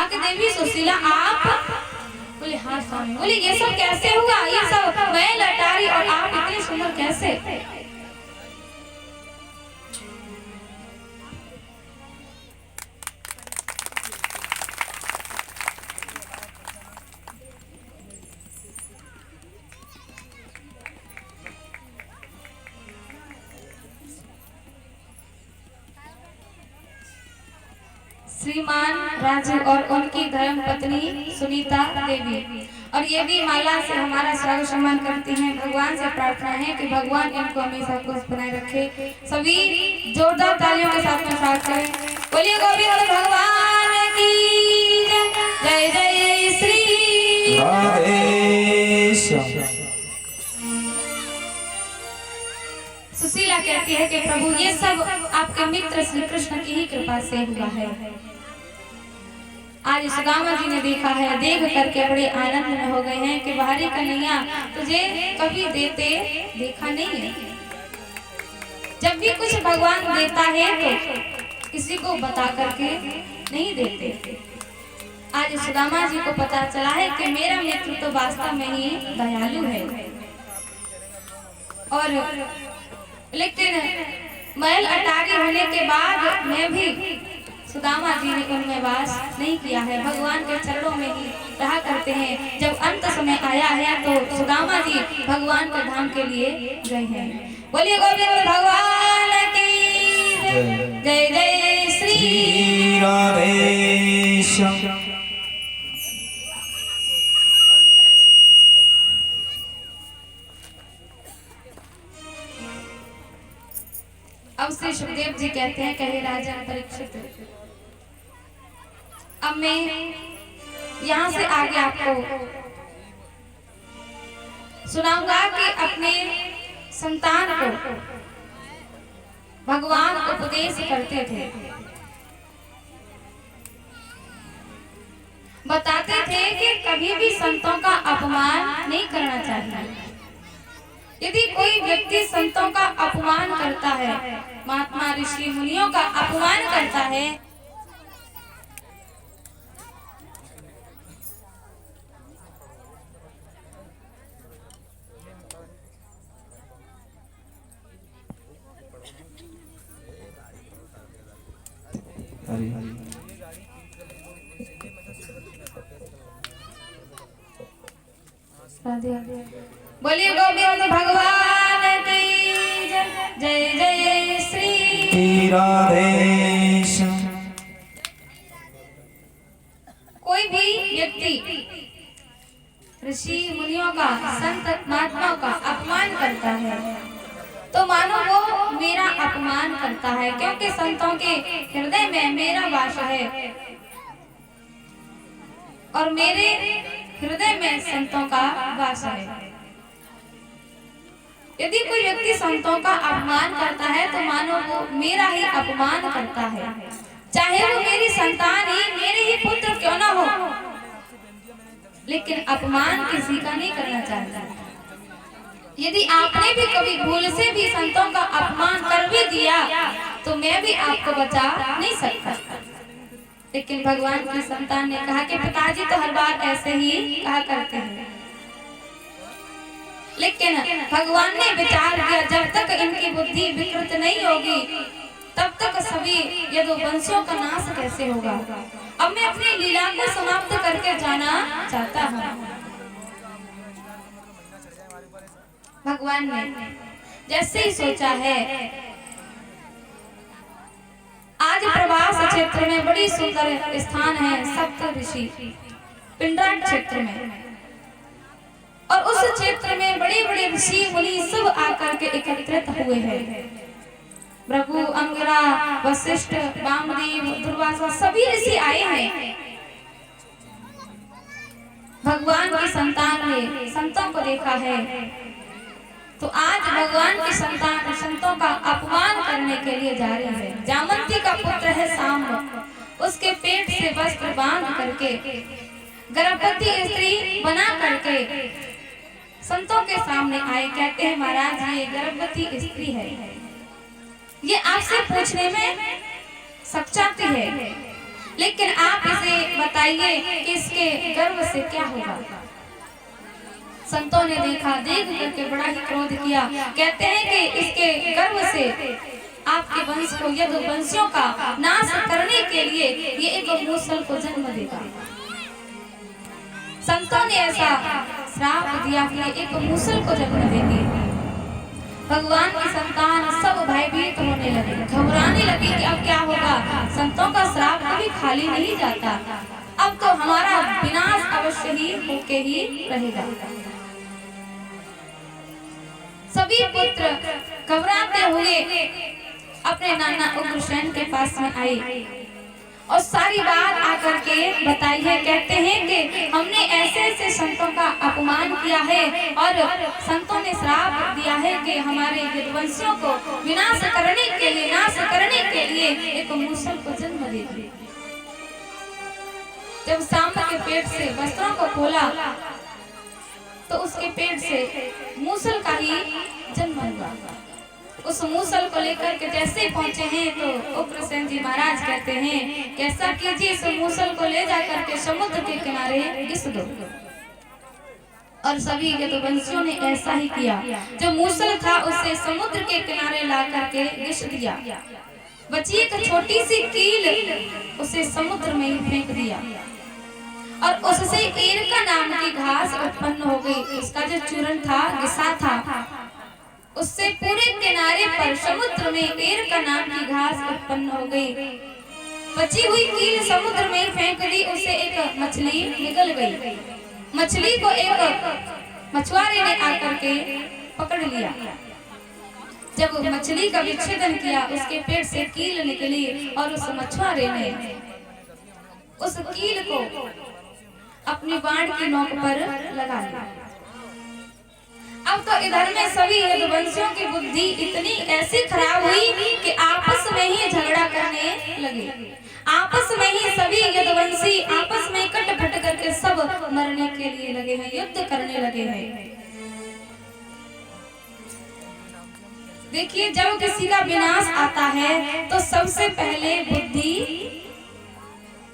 आके देवी सुशीला आप बोले हाँ स्वामी। बोले ये सब कैसे हुआ, ये सब मैं लटारी और आप इतने सुंदर कैसे? श्रीमान राजू और उनकी धर्म पत्नी सुनीता देवी, और ये भी माला से हमारा स्वागत सम्मान करती हैं। भगवान से प्रार्थना है कि भगवान इनको हमेशा खुश बनाए रखे। सभी जोरदार तालियों के साथ में स्वागत करें। बोलिए गोविंद भगवान की जय। जय श्री राधेश्याम। सुशीला कहती है कि प्रभु ये सब आपके मित्र श्री कृष्ण की ही कृपा से हुआ है। आज सुदामा जी ने देखा है, देख करके बड़े आनंद में हो गए हैं कि बाहरी कन्हैया तुझे कभी देते देखा नहीं है। जब भी कुछ भगवान देता है तो किसी को बता करके नहीं देते। आज सुदामा जी को पता चला है कि मेरा मित्र तो वास्तव में ही दयालु है। और लेकिन महल अटारी होने के बाद मैं भी सुदामा जी ने उनमें वास नहीं किया है, भगवान के चरणों में ही रहा करते हैं। जब अंत समय आया है तो सुदामा जी भगवान के धाम के लिए गए हैं। बोलिए गोविंद भगवान की जय। जय श्री राधेश्याम। अब श्री सुखदेव जी कहते हैं, कहे राजा परीक्षित, अब मैं यहाँ से आगे आपको सुनाऊंगा कि अपने संतान को भगवान उपदेश करते थे, बताते थे कि कभी भी संतों का अपमान नहीं करना चाहिए। यदि कोई व्यक्ति संतों का अपमान करता है, महात्मा ऋषि मुनियों का अपमान करता है, बोलिए गोविंद भगवान की जय। जय श्री राधेश्याम। कोई भी व्यक्ति ऋषि मुनियों का, संत महात्माओं का अपमान करता है तो मानो वो मेरा अपमान करता है, क्योंकि संतों के हृदय में मेरा वास है और मेरे हृदय में संतों का वास है। यदि कोई व्यक्ति संतों का अपमान करता है तो मानो वो मेरा ही अपमान करता है, चाहे वो मेरी संतान ही, मेरे ही पुत्र क्यों ना हो, लेकिन अपमान किसी का नहीं करना चाहता। यदि आपने भी कभी भूल से भी संतों का अपमान कर भी दिया तो मैं भी आपको बचा नहीं सकता। लेकिन भगवान की संतान ने कहा कि पिताजी तो हर बार ऐसे ही कहा करते हैं, लेकिन भगवान ने विचार किया जब तक इनकी बुद्धि विकृत नहीं होगी तब तक सभी यदुवंशियों का नाश कैसे होगा। अब मैं अपनी लीला को समाप्त करके जाना चाहता हूँ। भगवान ने जैसे ही सोचा है, आज प्रवास क्षेत्र में बड़ी सुंदर स्थान है सप्त ऋषि पिंडराट क्षेत्र में, और उस क्षेत्र में बड़े बड़े ऋषि मुनि सब आकर के एकत्रित हुए हैं। भृगु, अंगिरा, वशिष्ठ, वामदेव, दुर्वासा सभी ऋषि आए हैं। भगवान की संतान ने संतों को देखा है तो आज भगवान की संतान संतों का अपमान करने के लिए जा रही है। जामंती का पुत्र है सांब, उसके पेट से वस्त्र बांध करके गर्भवती स्त्री बना करके संतों के सामने आए। कहते हैं महाराज ये गर्भवती स्त्री है, ये आपसे पूछने में सच्चाती है, लेकिन आप इसे बता बताइए कि इसके गर्व से क्या होगा। संतों ने देखा, देख करके बड़ा ही क्रोध किया। कहते हैं कि इसके गर्व से आपके वंश को, यदुवंशियों का नाश करने के लिए ये एक मूसल को जन्म देगा। संतों ने ऐसा श्राप दिया कि एक मूसल को जन्म देंगे। भगवान की संतान सब भयभीत होने लगे, घबराने लगे कि अब क्या होगा। संतों का श्राप कभी खाली नहीं जाता, अब तो हमारा विनाश अवश्य ही होके ही रहेगा। सभी पुत्र घबराते हुए अपने नाना उग्रसेन के पास में आए और सारी बात आकर के बताई है। कहते हैं कि हमने ऐसे ऐसे संतों का अपमान किया है और संतों ने श्राप दिया है कि हमारे यदुवंशियों को विनाश करने के लिए, नाश करने के लिए एक मूसल को जन्म दे दिया। जब सांब के पेट से वस्त्रों को खोला तो उसके पेट से मूसल का ही जन्म हुआ। उस मूसल को लेकर के जैसे पहुंचे हैं तो उग्रसेन जी महाराज कहते हैं कैसा कीजिए, इस मूसल को ले जाकर के समुद्र के किनारे घिस दो। और सभी यदुवंशियों ने ऐसा ही किया। जो मूसल था उसे समुद्र के किनारे ला करके घिस दिया। बची एक छोटी सी कील, उसे समुद्र में ही फेंक दिया और उससे एरका नाम की घास उत्पन्न हो गई। उसका जो चूर्ण था, घिसा था, उससे पूरे किनारे पर समुद्र में एरका नाम की घास उत्पन्न हो गई। बची हुई कील समुद्र में फेंक दी, उसे एक मछली निकल गई। मछली को एक मछुआरे ने आकर के पकड़ लिया। जब मछली का विच्छेदन किया, उसके पेट से कील निकली और उस मछुआरे ने उस कील को अपनी बाण की नोक पर लगा लिया। अब तो इधर में सभी यदुवंशियों की बुद्धि इतनी ऐसी खराब हुई कि आपस में ही झगड़ा करने लगे। आपस में ही सभी यदुवंशी आपस में कट फट करके सब मरने के लिए लगे हैं, युद्ध करने लगे हैं। देखिए, जब किसी का विनाश आता है तो सबसे पहले बुद्धि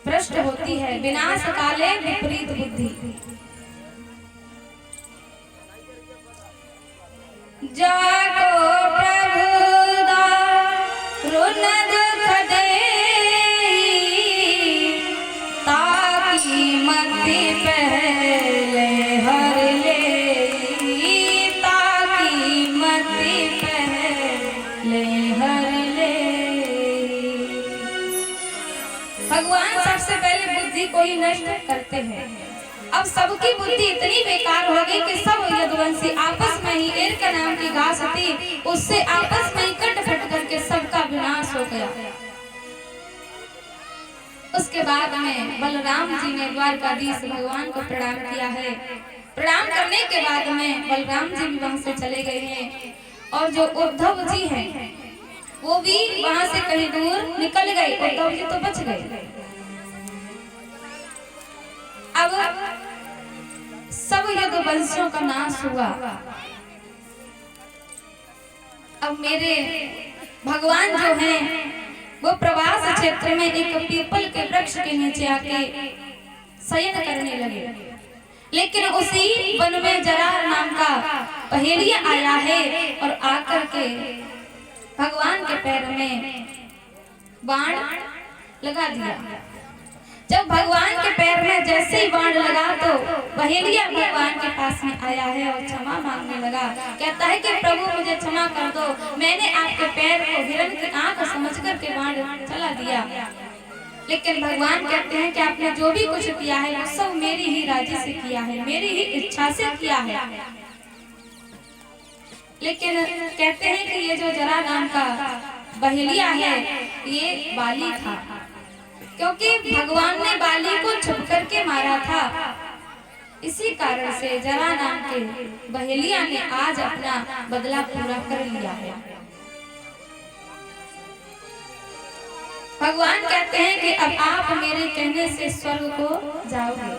भ्रष्ट होती है। विनाश काले विपरीत बुद्धि। जाको प्रभु दारुण दुख देई, ताकि मति पहले हर लेई, ताकि मति पहले हर लेई। भगवान सबसे पहले बुद्धि को ही नष्ट करते हैं। अब सबकी बुद्धि इतनी बेकार हो गई कि सब यदुवंशी आपस में ही एरका नाम की घास थी, उससे आपस में ही कट फट करके सबका विनाश हो गया। उसके बाद में बलराम जी ने द्वारकाधीश भगवान को प्रणाम किया है। प्रणाम करने के बाद में बलराम जी भी वहां से चले गए हैं और जो उद्धव जी हैं वो भी वहां से कहीं दूर निकल गए। उद्धव जी तो बच गए। अब सब यदुवंशियों का नाश हुआ। अब मेरे भगवान जो हैं वो प्रवास क्षेत्र में एक पीपल के वृक्ष के नीचे आके शयन करने लगे। लेकिन उसी वन में जरा नाम का पहेलिया आया है और आकर के भगवान के पैर में बाण लगा दिया। जब भगवान के पैर में जैसे ही बाण लगा तो पहेलिया भगवान के पास में आया है और क्षमा मांगने लगा। कहता है कि प्रभु मुझे क्षमा कर दो, मैंने आपके पैर को हिरण की आंख समझ कर के बाण चला दिया। लेकिन भगवान कहते हैं कि आपने जो भी कुछ किया है वो सब मेरी ही राजी से किया है, मेरी ही इच्छा से किया है। लेकिन कहते हैं कि ये जो जरा नाम का पहेलिया है ये बाली था, क्योंकि भगवान ने बाली को छुप करके मारा था। इसी कारण से जरा नाम के बहेलिया ने आज अपना बदला पूरा कर लिया है। भगवान कहते हैं कि अब आप मेरे कहने से स्वर्ग को जाओगे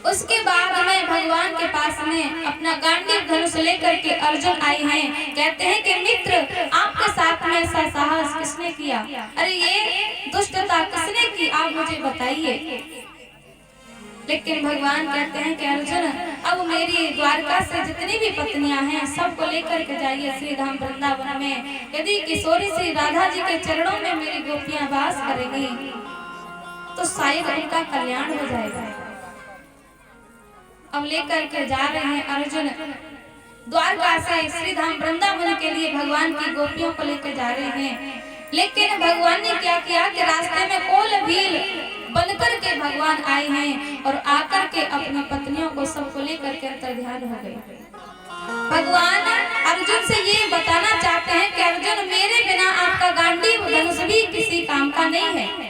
उसके बाद में भगवान के पास में अपना गांडीव धनुष लेकर के अर्जुन आए हैं। कहते हैं कि मित्र, आपके साथ में ऐसा साहस किसने किया? अरे ये दुष्टता किसने की, आप मुझे बताइए। लेकिन भगवान कहते हैं कि अर्जुन, अब मेरी द्वारका से जितनी भी पत्नियां हैं सबको लेकर के जाइए श्री धाम वृंदावन में। यदि किशोरी श्री राधा जी के चरणों में मेरी गोपियां वास करेंगी तो शायद उनका कल्याण हो जाएगा। अब लेकर के जा रहे हैं अर्जुन द्वारका से श्री धाम वृंदावन के लिए भगवान की गोपियों को लेकर जा रहे हैं। लेकिन भगवान ने क्या किया कि रास्ते में कोल भील बनकर के भगवान आए हैं और आकर के अपनी पत्नियों को सबको लेकर के अंतर ध्यान हो गए। भगवान अर्जुन से ये बताना चाहते हैं कि अर्जुन, मेरे बिना आपका गांडीव धनुष भी किसी काम का नहीं है।